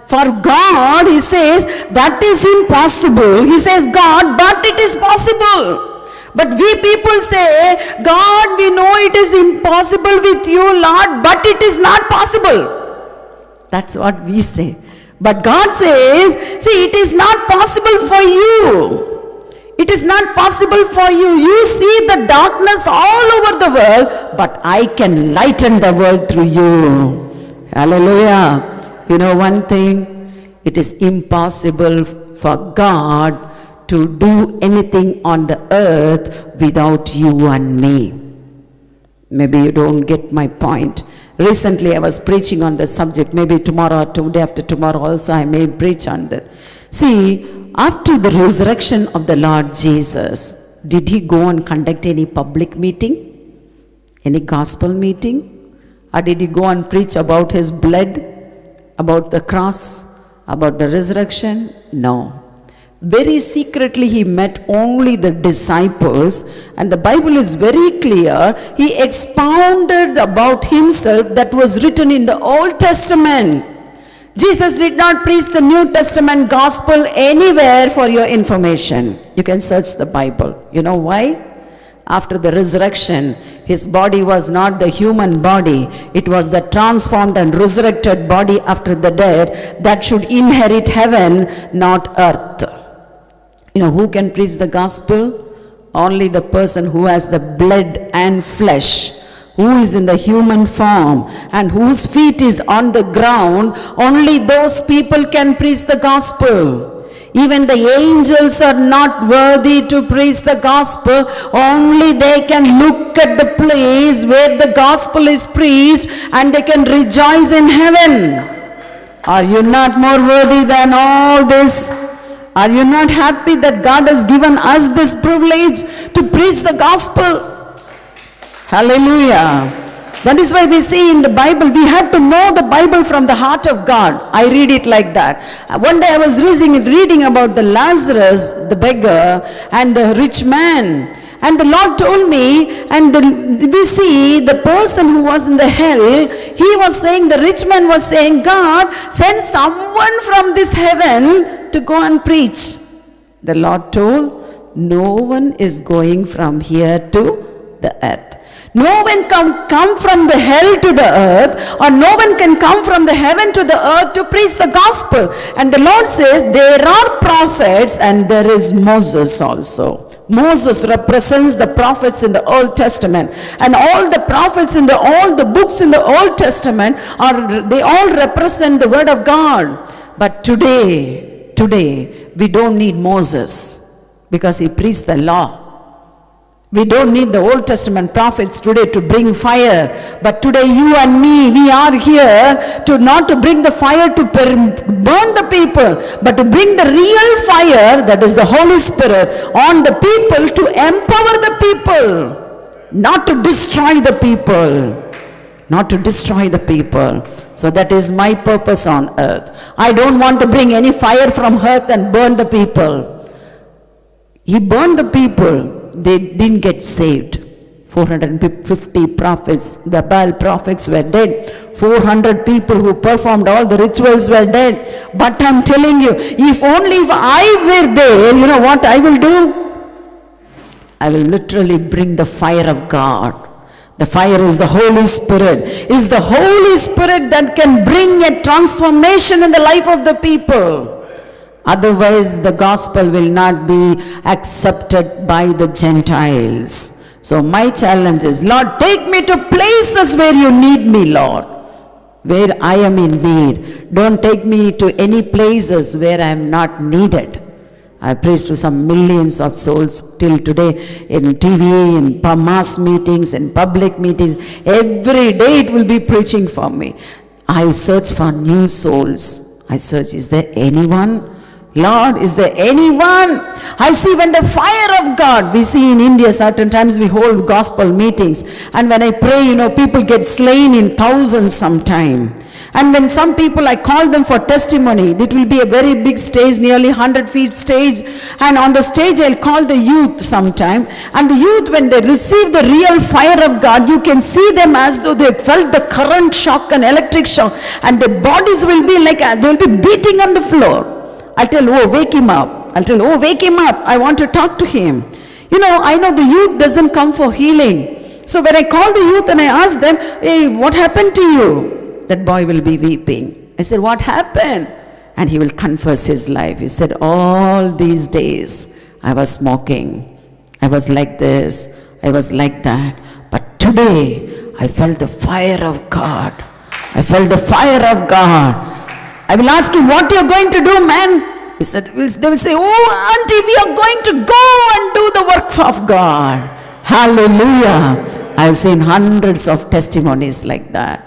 For God, he says, that is impossible. He says, God, but it is possible. But we people say, God, we know it is impossible with you, Lord, but it is not possible. That's what we say. But God says, see, it is not possible for you. It is not possible for you. You see the darkness all over the world, but I can lighten the world through you. Hallelujah. You know one thing, it is impossible for God to do anything on the earth without you and me. Maybe you don't get my point. Recently I was preaching on the subject. Maybe tomorrow or 2 days after tomorrow also I may preach on that. See, after the resurrection of the Lord Jesus, did he go and conduct any public meeting? Any gospel meeting? Or did he go and preach about his blood? About the cross, about the resurrection? No. Very secretly he met only the disciples, and the Bible is very clear. He expounded about himself that was written in the Old Testament. Jesus did not preach the New Testament gospel anywhere for your information. You can search the Bible. You know why? After the resurrection, his body was not the human body. It was the transformed and resurrected body after the death that should inherit heaven, not earth. You know who can preach the gospel? Only the person who has the blood and flesh, who is in the human form and whose feet is on the ground. Only those people can preach the gospel. Even the angels are not worthy to preach the gospel. Only they can look at the place where the gospel is preached and they can rejoice in heaven. Are you not more worthy than all this? Are you not happy that God has given us this privilege to preach the gospel? Hallelujah. That is why we see in the Bible, we have to know the Bible from the heart of God. I read it like that. One day I was reading about the Lazarus, the beggar, and the rich man. And the Lord told me, and we see the person who was in the hell, he was saying, the rich man was saying, God, send someone from this heaven to go and preach. The Lord told, no one is going from here to the earth. No one can come from the hell to the earth, or no one can come from the heaven to the earth to preach the gospel. And the Lord says, there are prophets and there is Moses also. Moses represents the prophets in the Old Testament, and all the prophets in all the books in the Old Testament they all represent the word of God. But today we don't need Moses because he preached the law. We don't need the Old Testament prophets today to bring fire. But today you and me, we are here to not to bring the fire to burn the people, but to bring the real fire, that is the Holy Spirit, on the people, to empower the people, not to destroy the people. Not to destroy the people. So that is my purpose on earth. I don't want to bring any fire from earth and burn the people. He burned the people. They didn't get saved. 450 prophets, the Baal prophets were dead. 400 people who performed all the rituals were dead. But I'm telling you, if I were there, you know what I will do? I will literally bring the fire of God. The fire is the Holy Spirit. It's the Holy Spirit that can bring a transformation in the life of the people. Otherwise, the gospel will not be accepted by the Gentiles. So my challenge is, Lord, take me to places where you need me, Lord. Where I am in need. Don't take me to any places where I am not needed. I preached to some millions of souls till today in TV, in mass meetings, in public meetings. Every day it will be preaching for me. I search for new souls. I search, is there anyone? Lord, is there anyone? I see when the fire of God, we see in India certain times we hold gospel meetings, and when I pray, people get slain in thousands sometime. And when some people, I call them for testimony, it will be a very big stage, nearly 100 feet stage. And on the stage, I'll call the youth sometime. And the youth, when they receive the real fire of God, you can see them as though they felt the current shock and electric shock. And their bodies will be like, they will be beating on the floor. I'll tell, oh, wake him up. I'll tell, oh, wake him up. I want to talk to him. I know the youth doesn't come for healing. So when I call the youth and I ask them, hey, what happened to you? That boy will be weeping. I said, what happened? And he will confess his life. He said, all these days I was smoking. I was like this. I was like that. But today I felt the fire of God. I felt the fire of God. I will ask him, what you're going to do, man? He said, they will say, oh, auntie, we are going to go and do the work of God. Hallelujah. I've seen hundreds of testimonies like that.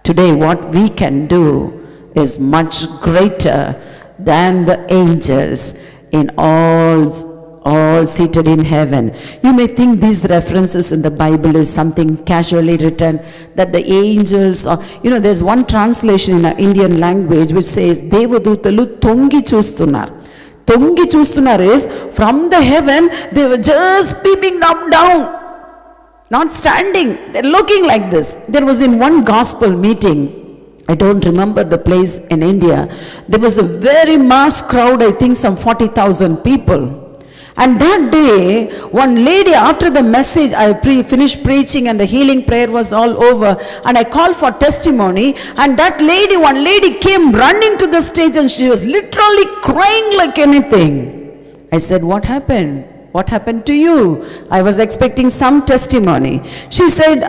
Today, what we can do is much greater than the angels in all seated in heaven. You may think these references in the Bible is something casually written, that the angels are, there's one translation in our Indian language which says, Devadutalu tongi chustunar. Tongi chustunar is, from the heaven, they were just peeping up down. Not standing, they're looking like this. There was in one gospel meeting, I don't remember the place in India, there was a very mass crowd, I think some 40,000 people. And that day, one lady, after the message, I finished preaching and the healing prayer was all over, and I called for testimony, and one lady came running to the stage and she was literally crying like anything. I said, what happened? What happened to you? I was expecting some testimony. She said,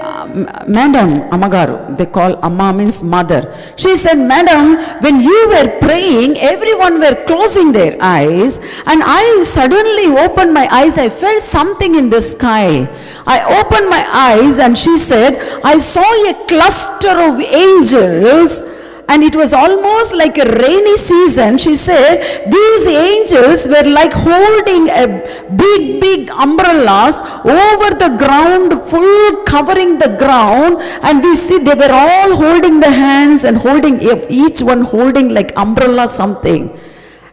Madam, Amagaru, they call Amma means mother. She said, Madam, when you were praying, everyone were closing their eyes, and I suddenly opened my eyes. I felt something in the sky. I opened my eyes and she said, I saw a cluster of angels, and it was almost like a rainy season. She said, these angels were like holding a big umbrellas over the ground, full covering the ground, and we see they were all holding the hands and holding, each one holding like umbrella something.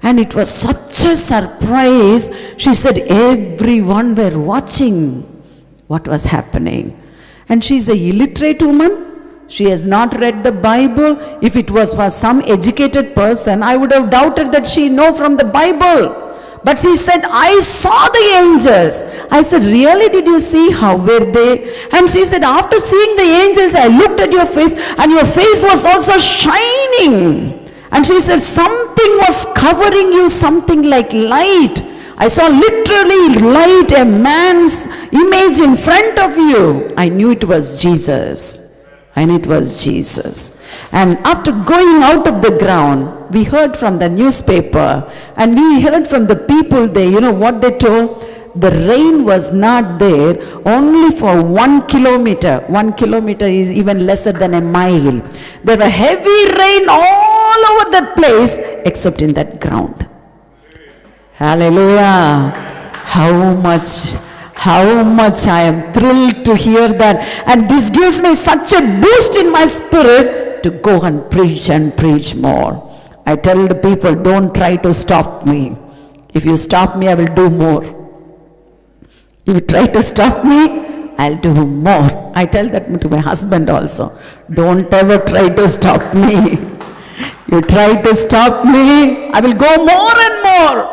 And it was such a surprise. She said, everyone were watching what was happening. And she's a illiterate woman. She has not read the Bible. If it was for some educated person, I would have doubted that she know from the Bible. But she said, I saw the angels. I said, really, did you see? How were they? And she said, after seeing the angels, I looked at your face, and your face was also shining. And she said, something was covering you, something like light. I saw literally light, a man's image in front of you. I knew it was Jesus. And it was Jesus. And after going out of the ground, we heard from the newspaper, and we heard from the people there, what they told? The rain was not there only for 1 kilometer. 1 kilometer is even lesser than a mile. There were heavy rain all over that place except in that ground. Hallelujah. How much I am thrilled to hear that. And this gives me such a boost in my spirit to go and preach more. I tell the people, don't try to stop me. If you stop me, I will do more. If you try to stop me, I'll do more. I tell that to my husband also. Don't ever try to stop me. You try to stop me, I will go more and more.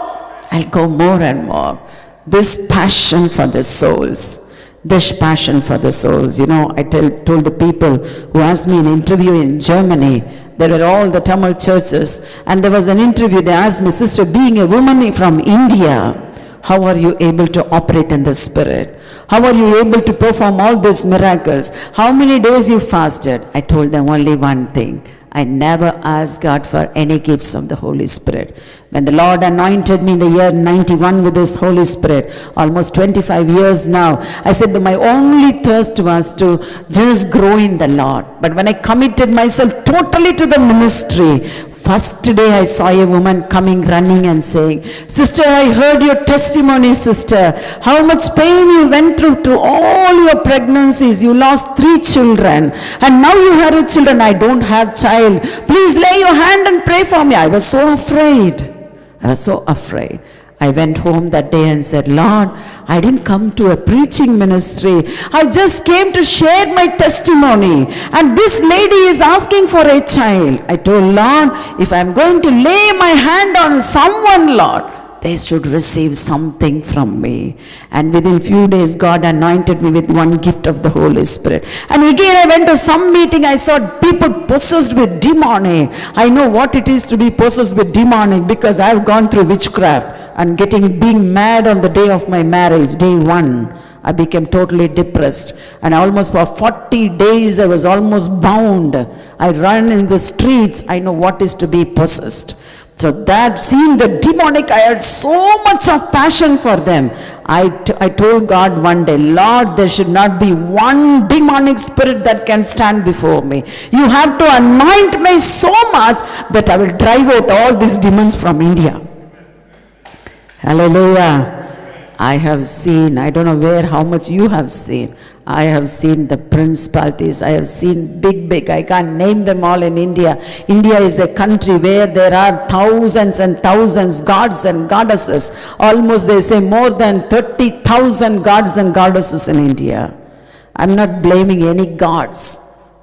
I'll go more and more. This passion for the souls. This passion for the souls. I told the people who asked me an interview in Germany. There were all the Tamil churches. And there was an interview. They asked me, sister, being a woman from India, how are you able to operate in the Spirit? How are you able to perform all these miracles? How many days you fasted? I told them only one thing. I never asked God for any gifts of the Holy Spirit. When the Lord anointed me in the year 91 with His Holy Spirit, almost 25 years now, I said that my only thirst was to just grow in the Lord. But when I committed myself totally to the ministry, First day I saw a woman coming running and saying, "Sister, I heard your testimony, sister. How much pain you went through all your pregnancies. You lost 3 children and now you have children. I don't have child. Please lay your hand and pray for me." I was so afraid. I was so afraid. I went home that day and said, "Lord, I didn't come to a preaching ministry. I just came to share my testimony. And this lady is asking for a child." I told Lord, if I'm going to lay my hand on someone, Lord, they should receive something from me. And within few days, God anointed me with one gift of the Holy Spirit. And again, I went to some meeting, I saw people possessed with demonic. I know what it is to be possessed with demonic because I've gone through witchcraft and being mad on the day of my marriage, day 1. I became totally depressed, and almost for 40 days I was almost bound. I run in the streets. I know what is to be possessed. So that, seeing the demonic, I had so much of passion for them. I told God one day, "Lord, there should not be one demonic spirit that can stand before me. You have to anoint me so much that I will drive out all these demons from India." Hallelujah. I have seen, I don't know how much you have seen. I have seen the principalities. I have seen big, I can't name them all in India. India is a country where there are thousands and thousands gods and goddesses. Almost they say more than 30,000 gods and goddesses in India. I'm not blaming any gods,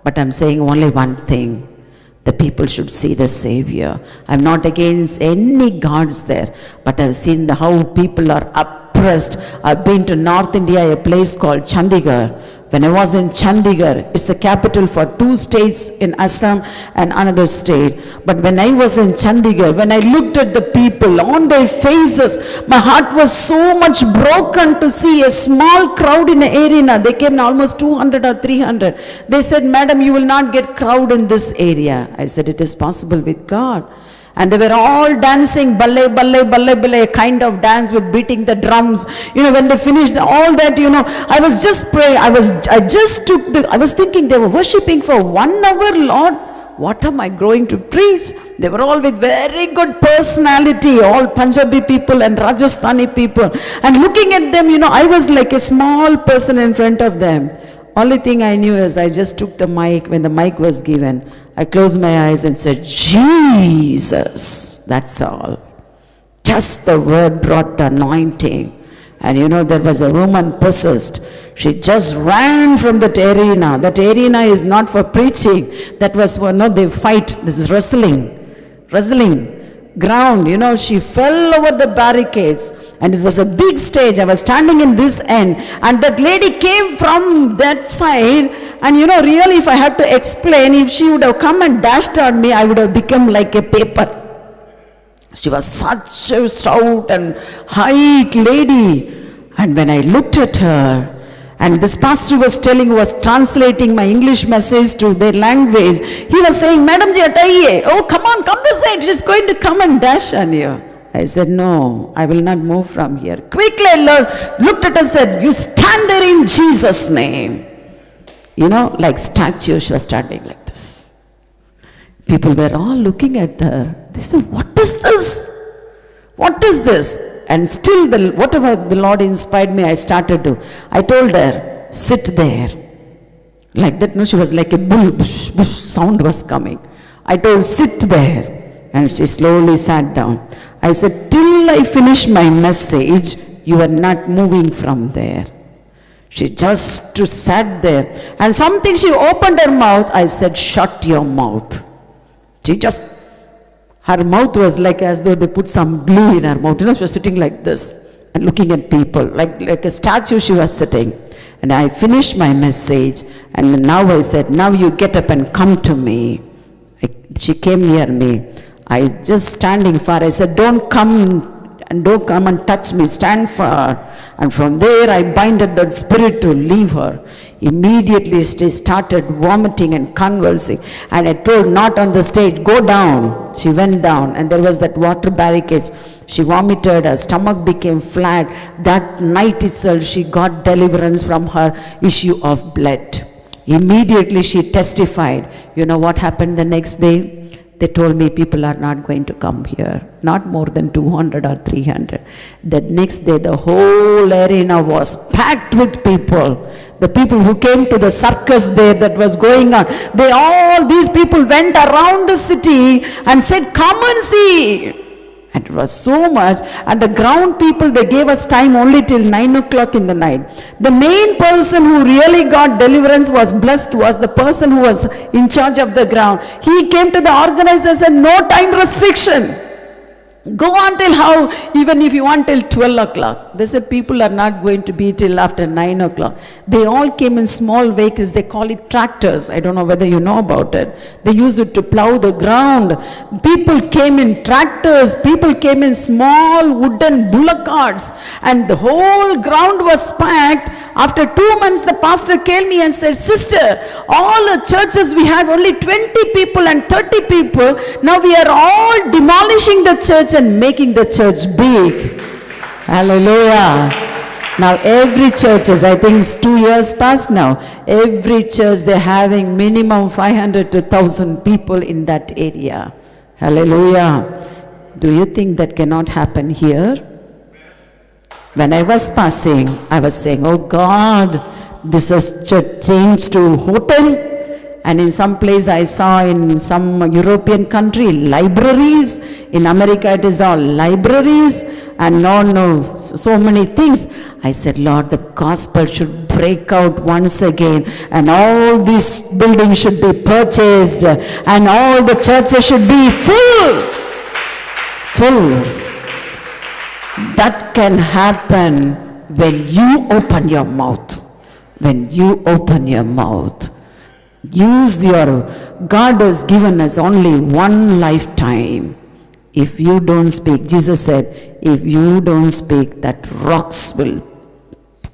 but I'm saying only one thing. The people should see the Savior. I'm not against any gods there, but I've seen how people are oppressed. I've been to North India, a place called Chandigarh. When I was in Chandigarh, it's the capital for 2 states in Assam and another state. But when I was in Chandigarh, when I looked at the people on their faces, my heart was so much broken to see a small crowd in an arena. They came almost 200 or 300. They said, "Madam, you will not get crowd in this area." I said, "It is possible with God." And they were all dancing, balle, balle, balle, balle, a kind of dance with beating the drums. When they finished all that, I was just praying. I was thinking they were worshipping for 1 hour, Lord. What am I going to preach? They were all with very good personality, all Punjabi people and Rajasthani people. And looking at them, I was like a small person in front of them. Only thing I knew is I just took the mic. When the mic was given, I closed my eyes and said, "Jesus." That's all. Just the word brought the anointing. And there was a woman possessed. She just ran from that arena. That arena is not for preaching. That was for, no, they fight. This is wrestling ground. She fell over the barricades, and it was a big stage. I was standing in this end, and that lady came from that side. And really, if I had to explain, if she would have come and dashed on me, I would have become like a paper. She was such a stout and height lady. And when I looked at her, and this pastor was translating my English message to their language, he was saying, "Madam ji, ataiye. Oh, come on, come this side. She's going to come and dash on you." I said, "No, I will not move from here." Quickly, I looked at her and said, "You stand there in Jesus' name." Like statue, she was standing like this. People were all looking at her. They said, "What is this? What is this?" And still, whatever the Lord inspired me, I started to. I told her, "Sit there." Like that, she was like a bull, bush, bush, sound was coming. I told, "Sit there." And she slowly sat down. I said, "Till I finish my message, you are not moving from there." She just sat there. And something, she opened her mouth. I said, "Shut your mouth." Her mouth was like as though they put some glue in her mouth. She was sitting like this and looking at people. Like a statue she was sitting. And I finished my message. And now I said, "Now you get up and come to me." She came near me. I was just standing far. I said, "Don't come and touch me. Stand far." And from there I binded that spirit to leave her. Immediately she started vomiting and convulsing. And I told, "Not on the stage, go down." She went down, and there was that water barricades. She vomited, her stomach became flat. That night itself she got deliverance from her issue of blood. Immediately she testified. You know what happened the next day? They told me people are not going to come here, not more than 200 or 300. The next day, the whole arena was packed with people. The people who came to the circus there that was going on, these people went around the city and said, come and see. And it was so much, and the ground people, they gave us time only till 9 o'clock in the night. The main person who really got deliverance was blessed was the person who was in charge of the ground. He came to the organizer and said, no time restriction. Go on till how, even if you want till 12 o'clock. They said people are not going to be till after 9 o'clock. They all came in small vehicles, they call it tractors. I don't know whether you know about it. They use it to plow the ground. People came in tractors, people came in small wooden bullock carts, and the whole ground was packed. After 2 months, the pastor came me and said, sister, all the churches we had only 20 people and 30 people. Now we are all demolishing the church and making the church big. Hallelujah. Now every church is, I think it's 2 years past now, every church they're having minimum 500 to 1,000 people in that area. Hallelujah. Do you think that cannot happen here? When I was passing, I was saying, oh God, this has changed to hotel. And in some place I saw in some European country, libraries. In America it is all libraries. And so many things. I said, Lord, the gospel should break out once again. And all these buildings should be purchased. And all the churches should be full. Full. That can happen when you open your mouth. When you open your mouth. God has given us only one lifetime. If you don't speak, Jesus said, if you don't speak, that rocks will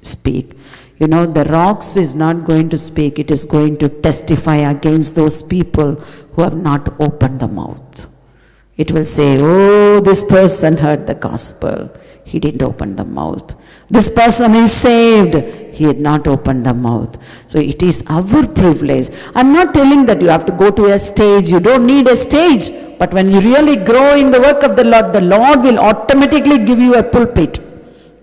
speak. You know, the rocks is not going to speak, it is going to testify against those people who have not opened the mouth. It will say, oh, this person heard the gospel. He didn't open the mouth. This person is saved. He had not opened the mouth. So it is our privilege. I'm not telling that you have to go to a stage. You don't need a stage. But when you really grow in the work of the Lord will automatically give you a pulpit.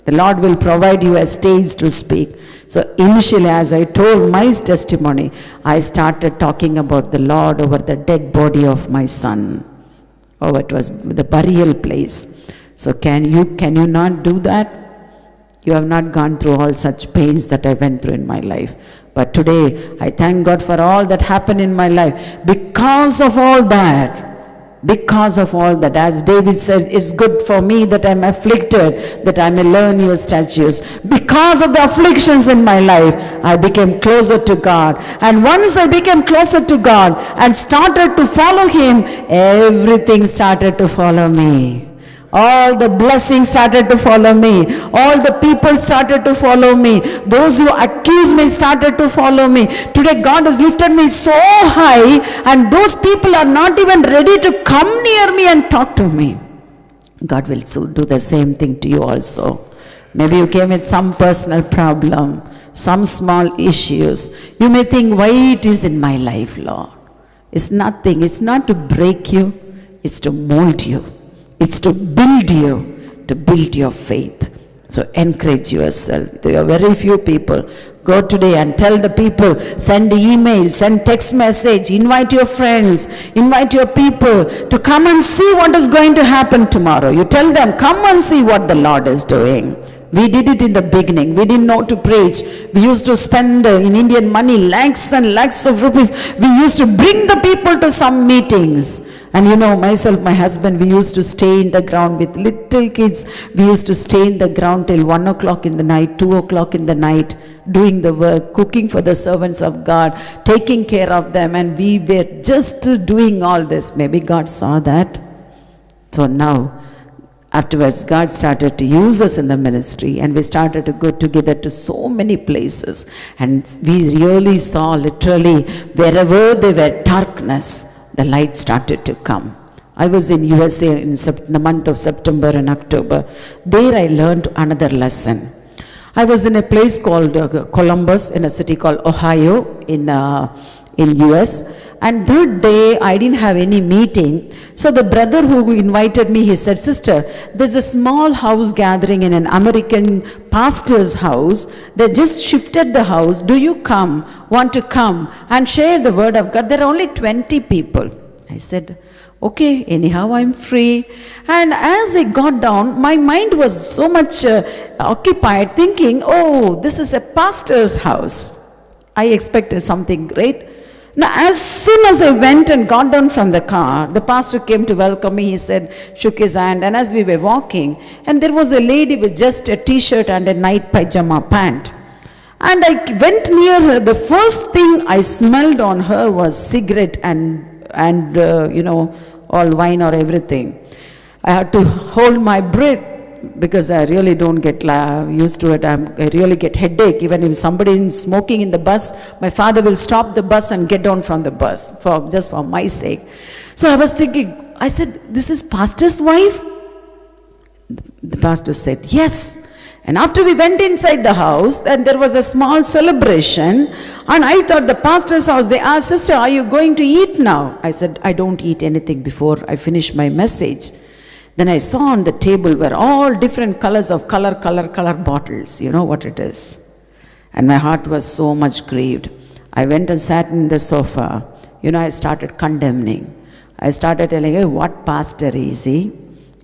The Lord will provide you a stage to speak. So initially, as I told my testimony, I started talking about the Lord over the dead body of my son. Oh, it was the burial place. So can you not do that? You have not gone through all such pains that I went through in my life. But today, I thank God for all that happened in my life. Because of all that, as David said, it's good for me that I'm afflicted, that I may learn your statutes. Because of the afflictions in my life, I became closer to God. And once I became closer to God and started to follow Him, everything started to follow me. All the blessings started to follow me. All the people started to follow me. Those who accused me started to follow me. Today God has lifted me so high, and those people are not even ready to come near me and talk to me. God will do the same thing to you also. Maybe you came with some personal problem, some small issues. You may think, why it is in my life, Lord? It's nothing. It's not to break you. It's to mold you. It's to build your faith. So encourage yourself. There are very few people. Go today and tell the people, send email, send text message, invite your friends, invite your people to come and see what is going to happen tomorrow. You tell them, come and see what the Lord is doing. We did it in the beginning. We didn't know to preach. We used to spend in Indian money lakhs and lakhs of rupees. We used to bring the people to some meetings. And you know, myself, my husband, we used to stay in the ground with little kids. We used to stay in the ground till 1 o'clock in the night, 2 o'clock in the night, doing the work, cooking for the servants of God, taking care of them. And we were just doing all this. Maybe God saw that. So now, afterwards, God started to use us in the ministry, and we started to go together to so many places. And we really saw literally wherever there were darkness, the light started to come. I was in USA in the month of September and October. There I learned another lesson. I was in a place called Columbus, in a city called Ohio in US. And that day, I didn't have any meeting. So the brother who invited me, he said, "Sister, there's a small house gathering in an American pastor's house. They just shifted the house. Do you want to come and share the word of God? There are only 20 people. I said, "Okay, anyhow, I'm free." And as I got down, my mind was so much occupied thinking, "Oh, this is a pastor's house." I expected something great. Now, as soon as I went and got down from the car, the pastor came to welcome me. He said, shook his hand, and as we were walking, and there was a lady with just a t-shirt and a night pajama pant. And I went near her. The first thing I smelled on her was cigarette and all wine or everything. I had to hold my breath because I really don't get used to it. I really get headache. Even if somebody is smoking in the bus, my father will stop the bus and get down from the bus just for my sake. So I was thinking, I said, "This is pastor's wife?" The pastor said, "Yes." And after we went inside the house, and there was a small celebration, and I thought the pastor's house, they asked, "Sister, are you going to eat now?" I said, "I don't eat anything before I finish my message." Then I saw on the table were all different colors of color bottles. You know what it is. And my heart was so much grieved. I went and sat in the sofa. I started condemning. I started telling her, "What pastor is he?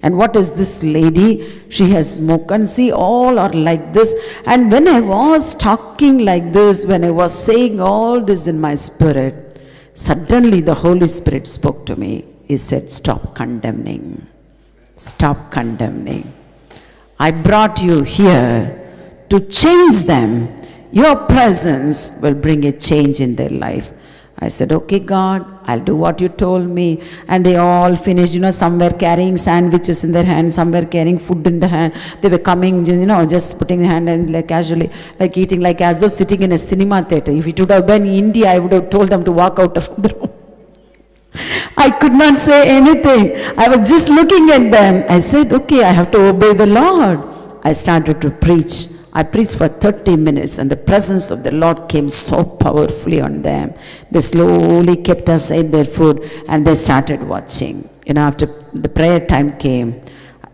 And what is this lady? She has smoken. See, all are like this." And when I was talking like this, when I was saying all this in my spirit, suddenly the Holy Spirit spoke to me. He said, "Stop condemning. Stop condemning. I brought you here to change them. Your presence will bring a change in their life." I said, "Okay, God, I'll do what you told me." And they all finished, some were carrying sandwiches in their hand, some were carrying food in the hand. They were coming, just putting the hand and like casually, like eating, like as though sitting in a cinema theater. If it would have been India, I would have told them to walk out of the room. I could not say anything. I was just looking at them. I said, "Okay, I have to obey the Lord." I started to preach. I preached for 30 minutes, and the presence of the Lord came so powerfully on them. They slowly kept aside their food, and they started watching. After the prayer time came,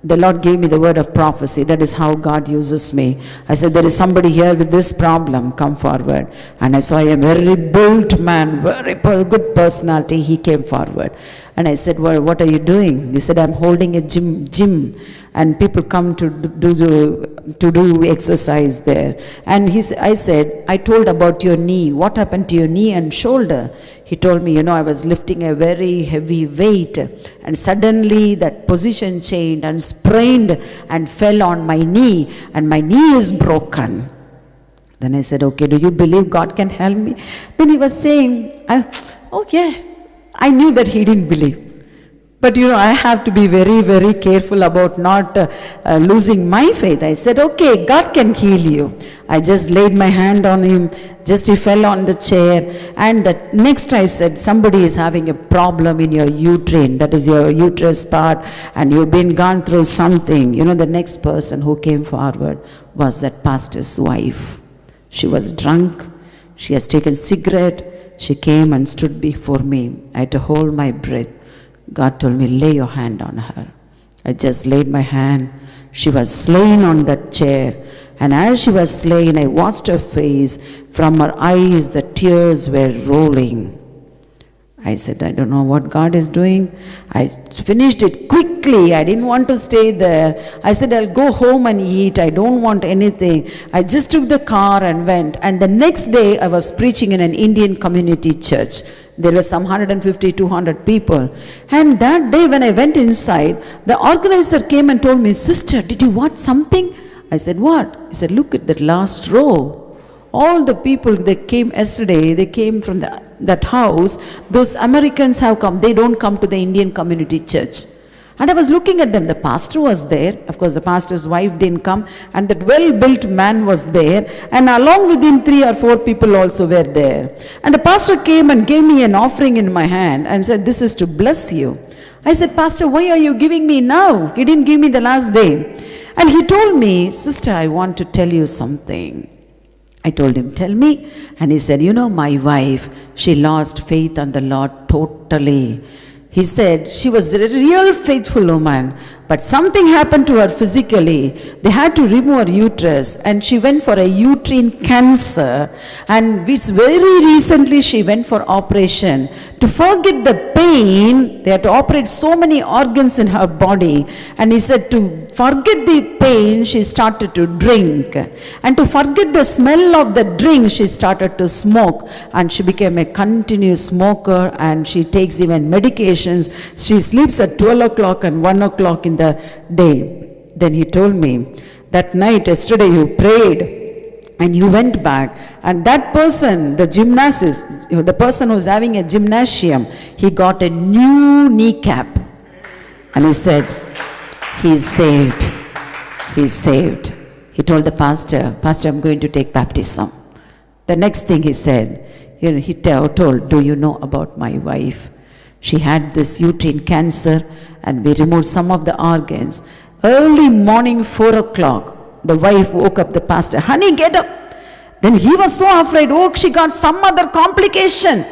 the Lord gave me the word of prophecy. That is how God uses me. I said, "There is somebody here with this problem. Come forward." And I saw a very built man, very good personality. He came forward. And I said, "Well, what are you doing?" He said, "I'm holding a gym. And people come to do exercise there." And I said, "I told about your knee. What happened to your knee and shoulder?" He told me, "I was lifting a very heavy weight, and suddenly that position changed and sprained and fell on my knee, and my knee is broken." Then I said, "Okay, do you believe God can help me?" Then he was saying, "Oh yeah." I knew that he didn't believe. But I have to be very, very careful about not losing my faith. I said, "Okay, God can heal you." I just laid my hand on him. Just he fell on the chair. And the next I said, "Somebody is having a problem in your uterine. That is your uterus part. And you've been gone through something." The next person who came forward was that pastor's wife. She was drunk. She has taken cigarette. She came and stood before me. I had to hold my breath. God told me, "Lay your hand on her." I just laid my hand. She was slain on that chair. And as she was slain, I watched her face. From her eyes, the tears were rolling. I said, "I don't know what God is doing." I finished it quickly. I didn't want to stay there. I said, "I'll go home and eat. I don't want anything." I just took the car and went. And the next day, I was preaching in an Indian community church. There were some 150, 200 people. And that day when I went inside, the organizer came and told me, "Sister, did you watch something?" I said, "What?" He said, "Look at that last row. All the people, they came yesterday, they came from that house. Those Americans have come. They don't come to the Indian community church." And I was looking at them. The pastor was there. Of course, the pastor's wife didn't come. And that well-built man was there. And along with him, 3 or 4 people also were there. And the pastor came and gave me an offering in my hand and said, "This is to bless you." I said, "Pastor, why are you giving me now? He didn't give me the last day." And he told me, "Sister, I want to tell you something. I told him, tell me. And he said, my wife, she lost faith on the Lord totally. He said, she was a real faithful woman, but something happened to her physically. They had to remove her uterus, and she went for a uterine cancer. And it's very recently she went for operation. To forget the pain, they had to operate so many organs in her body. And he said, to forget the pain, she started to drink. And to forget the smell of the drink, she started to smoke. And she became a continuous smoker, and she takes even medications. She sleeps at 12 o'clock and 1 o'clock in the day. Then he told me, that night, yesterday you prayed and you went back, and that person, the gymnast, the person who's having a gymnasium, he got a new kneecap. And he said, he's saved. He's saved. He told the pastor, Pastor, I'm going to take baptism. The next thing he said, he told, do you know about my wife? She had this uterine cancer, and we removed some of the organs. Early morning, 4 o'clock, the wife woke up the pastor, honey, get up. Then he was so afraid, she got some other complication.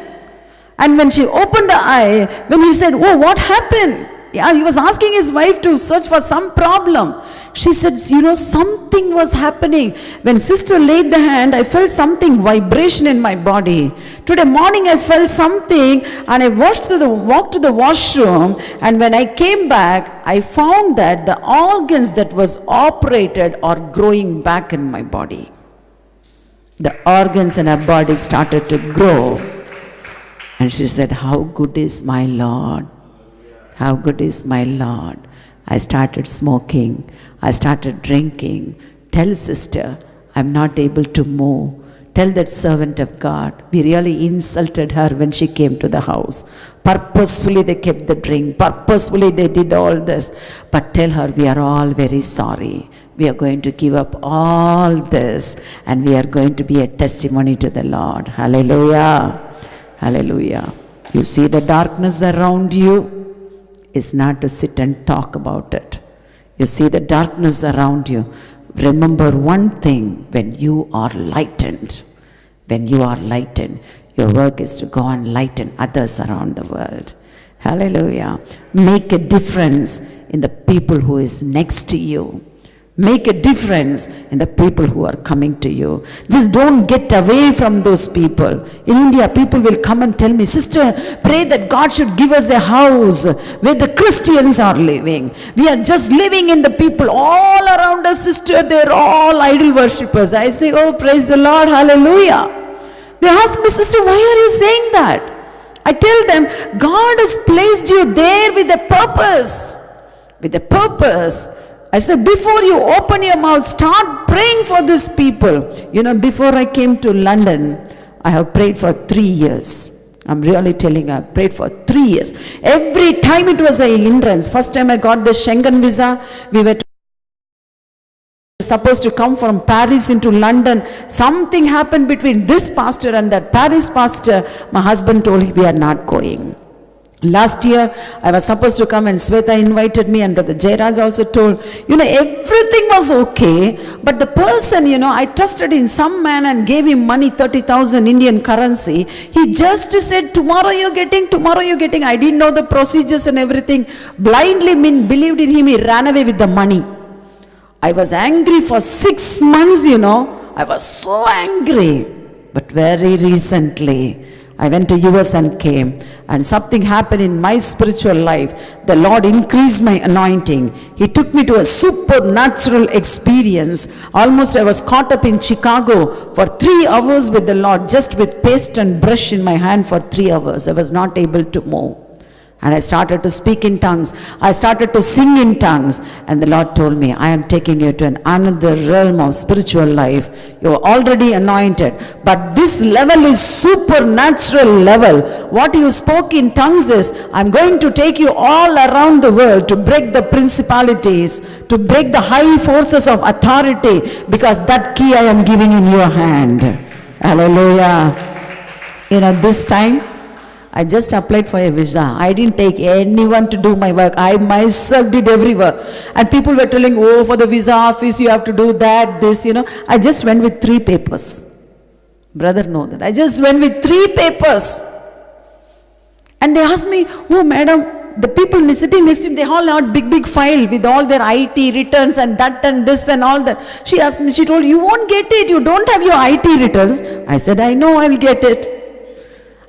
And when she opened the eye, when he said, what happened? Yeah, he was asking his wife to search for some problem. She said, something was happening. When sister laid the hand, I felt something, vibration in my body. Today morning I felt something, and I walked to the washroom, and when I came back, I found that the organs that was operated are growing back in my body. The organs in her body started to grow. And she said, how good is my Lord? How good is my Lord? I started smoking. I started drinking. Tell sister, I'm not able to move. Tell that servant of God. We really insulted her when she came to the house. Purposefully they kept the drink. Purposefully they did all this. But tell her we are all very sorry. We are going to give up all this, and we are going to be a testimony to the Lord. Hallelujah. Hallelujah. You see the darkness around you? Is not to sit and talk about it. You see the darkness around you. Remember one thing, when you are lightened, your work is to go and lighten others around the world. Hallelujah. Make a difference in the people who is next to you. Make a difference in the people who are coming to you. Just don't get away from those people. In India, people will come and tell me, sister, pray that God should give us a house where the Christians are living. We are just living in the people all around us, sister. They're all idol worshippers. I say, oh, praise the Lord, hallelujah. They ask me, sister, why are you saying that? I tell them, God has placed you there with a purpose. With a purpose. I said, before you open your mouth, start praying for these people. Before I came to London, I have prayed for 3 years. I'm really telling you, I prayed for 3 years. Every time it was a hindrance. First time I got the Schengen visa, we were supposed to come from Paris into London. Something happened between this pastor and that Paris pastor. My husband told him, we are not going. Last year, I was supposed to come, and Sweta invited me, and Brother Jairaj also told, everything was okay, but the person, I trusted in some man and gave him money, 30,000 Indian currency. He just said, tomorrow you're getting. I didn't know the procedures and everything. Blindly believed in him, he ran away with the money. I was angry for 6 months, I was so angry. But very recently, I went to US and came, and something happened in my spiritual life. The Lord increased my anointing. He took me to a supernatural experience. Almost I was caught up in Chicago for 3 hours with the Lord, just with paste and brush in my hand for 3 hours. I was not able to move. And I started to speak in tongues. I started to sing in tongues. And the Lord told me, I am taking you to another realm of spiritual life. You are already anointed. But this level is supernatural level. What you spoke in tongues is, I'm going to take you all around the world to break the principalities, to break the high forces of authority, because that key I am giving in your hand. Hallelujah. This time, I just applied for a visa. I didn't take anyone to do my work. I myself did every work. And people were telling, for the visa office, you have to do that, this, I just went with 3 papers. Brother, know that. I just went with 3 papers. And they asked me, oh madam, the people sitting next to me, they all had big file with all their IT returns and that and this and all that. She asked me, she told, you won't get it, you don't have your IT returns. I said, I know I will get it.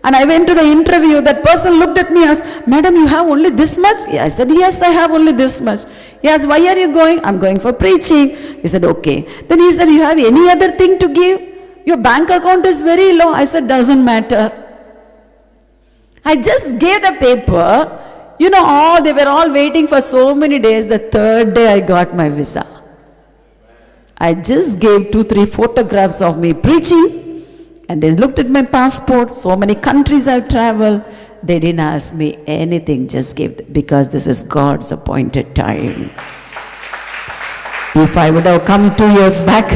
And I went to the interview, that person looked at me and asked, madam, you have only this much? I said, yes, I have only this much. He asked, why are you going? I'm going for preaching. He said, okay. Then he said, you have any other thing to give? Your bank account is very low. I said, doesn't matter. I just gave the paper. They were all waiting for so many days. The 3rd day I got my visa. I just gave 2-3 photographs of me preaching, and they looked at my passport. So many countries I've traveled. They didn't ask me anything, just gave, because this is God's appointed time. If I would have come 2 years back,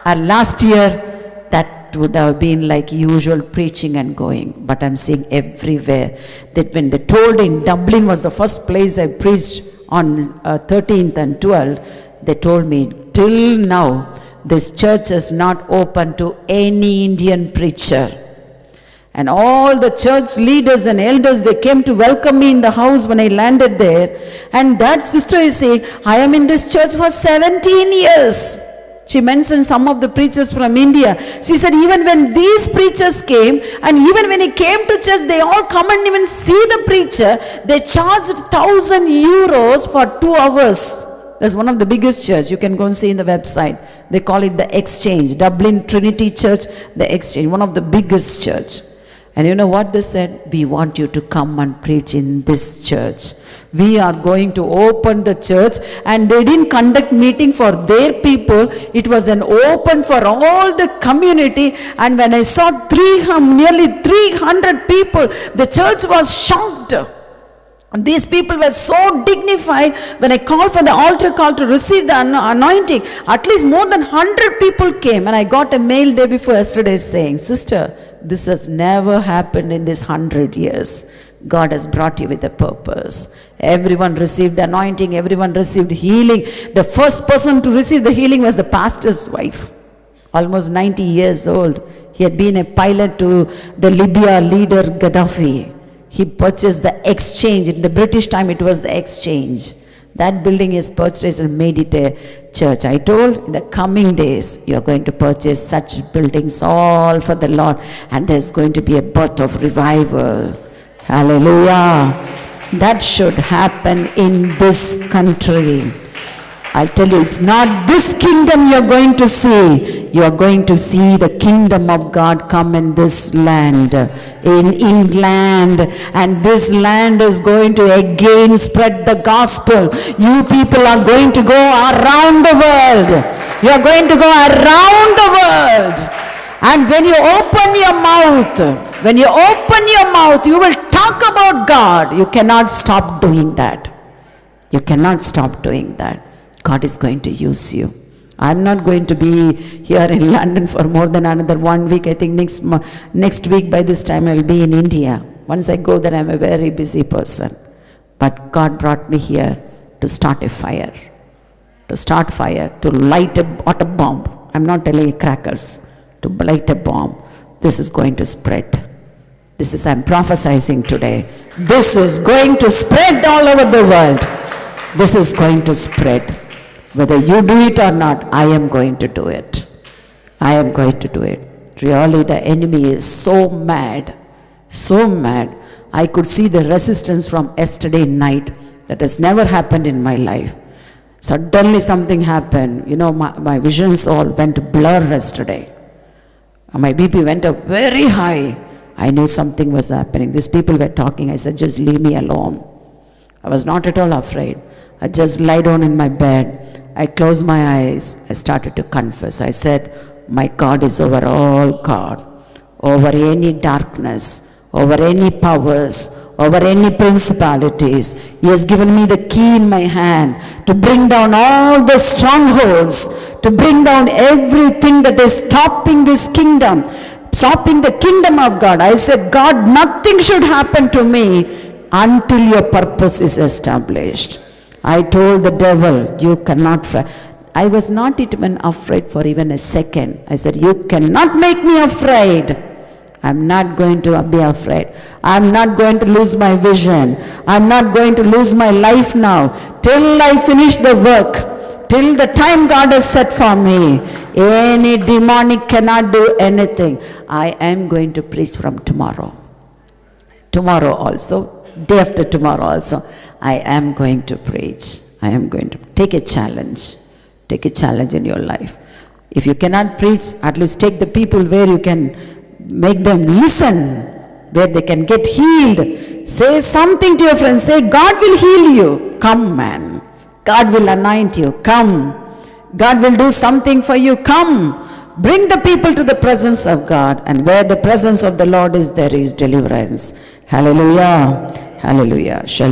or last year, that would have been like usual preaching and going. But I'm seeing everywhere that when they told in Dublin was the first place I preached on 13th and 12th, they told me, till now, this church is not open to any Indian preacher. And all the church leaders and elders, they came to welcome me in the house when I landed there. And that sister is saying, I am in this church for 17 years. She mentioned some of the preachers from India. She said, even when these preachers came, and even when he came to church, they all come and even see the preacher. They charged 1,000 euros for 2 hours. That's one of the biggest church. You can go and see in the website. They call it the Exchange. Dublin Trinity Church, the Exchange. One of the biggest church. And you know what they said? We want you to come and preach in this church. We are going to open the church. And they didn't conduct meeting for their people. It was an open for all the community. And when I saw nearly 300 people, the church was shocked. And these people were so dignified. When I called for the altar call to receive the anointing, at least more than 100 people came. And I got a mail day before yesterday saying, sister, this has never happened in this 100 years. God has brought you with a purpose. Everyone received the anointing. Everyone received healing. The first person to receive the healing was the pastor's wife. Almost 90 years old. He had been a pilot to the Libya leader Gaddafi. He purchased the Exchange. In the British time, it was the Exchange. That building is purchased and made it a church. I told, in the coming days, you are going to purchase such buildings all for the Lord. And there's going to be a birth of revival. Hallelujah. That should happen in this country. I tell you, it's not this kingdom you're going to see. You are going to see the kingdom of God come in this land, in England. And this land is going to again spread the gospel. You people are going to go around the world. You are going to go around the world. And when you open your mouth, you will talk about God. You cannot stop doing that. You cannot stop doing that. God is going to use you. I'm not going to be here in London for more than another 1 week. I think next week by this time I will be in India. Once I go there, I'm a very busy person. But God brought me here to start a fire. To light a bomb. I'm not telling you crackers. To light a bomb. This is going to spread. I'm prophesizing today. This is going to spread all over the world. This is going to spread. Whether you do it or not, I am going to do it. I am going to do it. Really, the enemy is so mad. So mad. I could see the resistance from yesterday night. That has never happened in my life. Suddenly something happened. My visions all went blur yesterday. My BP went up very high. I knew something was happening. These people were talking. I said, just leave me alone. I was not at all afraid. I just lie down in my bed. I closed my eyes. I started to confess. I said, my God is over all God, over any darkness, over any powers, over any principalities. He has given me the key in my hand to bring down all the strongholds, to bring down everything that is stopping this kingdom, stopping the kingdom of God. I said, God, nothing should happen to me until your purpose is established. I told the devil, you cannot. I was not even afraid for even a second. I said, you cannot make me afraid. I'm not going to be afraid. I'm not going to lose my vision. I'm not going to lose my life now. Till I finish the work, till the time God has set for me, any demonic cannot do anything. I am going to preach from tomorrow. Tomorrow also, day after tomorrow also, I am going to preach. I am going to take a challenge. Take a challenge in your life. If you cannot preach, at least take the people where you can make them listen, where they can get healed. Say something to your friends. Say, God will heal you. Come, man. God will anoint you. Come. God will do something for you. Come. Bring the people to the presence of God. And where the presence of the Lord is, there is deliverance. Hallelujah. Hallelujah. Shall